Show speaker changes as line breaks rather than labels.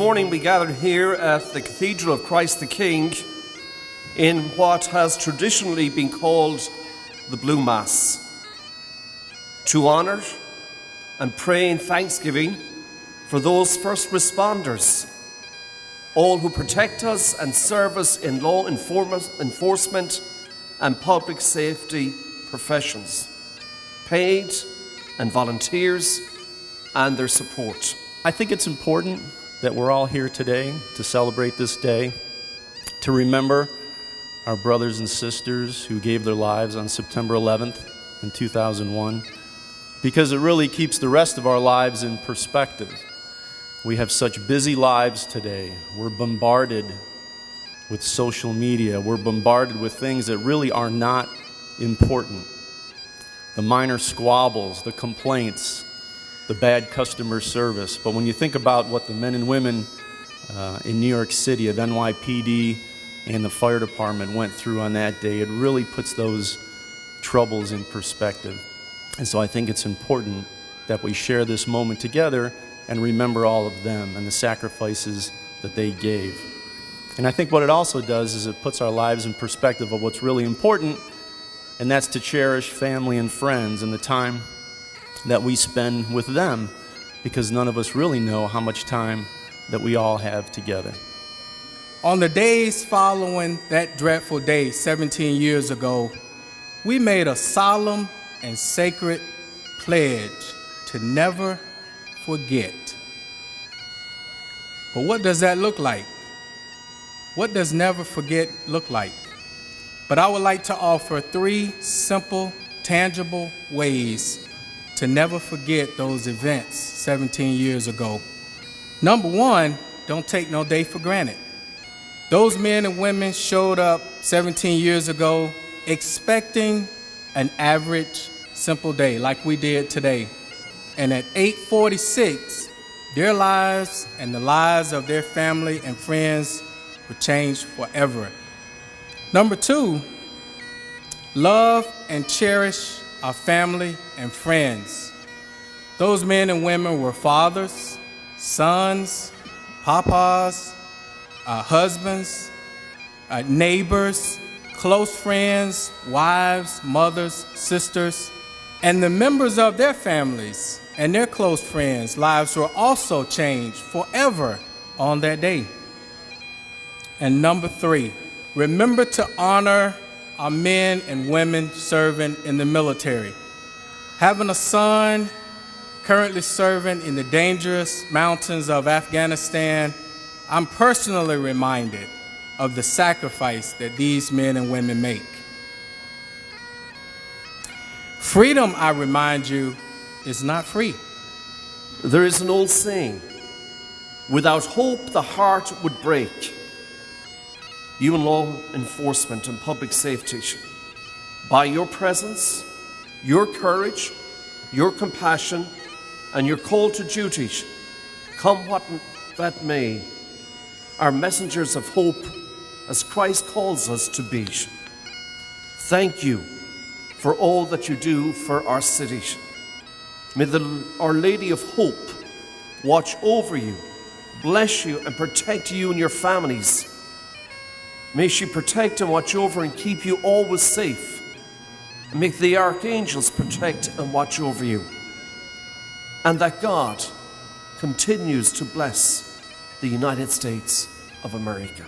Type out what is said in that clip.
morning we gathered here at the Cathedral of Christ the King in what has traditionally been called the Blue Mass, to honour and pray in thanksgiving for those first responders, all who protect us and serve us in law enforcement and public safety professions, paid and volunteers, and their support.
I think it's important that we're all here today to celebrate this day, to remember our brothers and sisters who gave their lives on September 11th in 2001, because it really keeps the rest of our lives in perspective. We have such busy lives today. We're bombarded with social media. We're bombarded with things that really are not important. The minor squabbles, the complaints, the bad customer service. But when you think about what the men and women in New York City of NYPD and the fire department went through on that day, it really puts those troubles in perspective. And so I think it's important that we share this moment together and remember all of them and the sacrifices that they gave. And I think what it also does is it puts our lives in perspective of what's really important, and that's to cherish family and friends and the time that we spend with them, because none of us really know how much time that we all have together.
On the days following that dreadful day 17 years ago, we made a solemn and sacred pledge to never forget. But what does that look like? What does never forget look like? But I would like to offer 3 simple, tangible ways to never forget those events 17 years ago. Number 1, don't take no day for granted. Those men and women showed up 17 years ago expecting an average, simple day like we did today. And at 8:46, their lives and the lives of their family and friends were changed forever. Number 2, love and cherish our family and friends. Those men and women were fathers, sons, papas, husbands, neighbors, close friends, wives, mothers, sisters, and the members of their families and their close friends' lives were also changed forever on that day. And number 3, remember to honor our men and women serving in the military. Having a son currently serving in the dangerous mountains of Afghanistan, I'm personally reminded of the sacrifice that these men and women make. Freedom, I remind you, is not free.
There is an old saying, without hope the heart would break. You in law enforcement and public safety, by your presence, your courage, your compassion, and your call to duty, come what that may, are messengers of hope as Christ calls us to be. Thank you for all that you do for our city. May Our Lady of Hope watch over you, bless you, and protect you and your families. May she protect and watch over and keep you always safe. And make the archangels protect and watch over you. And that God continues to bless the United States of America.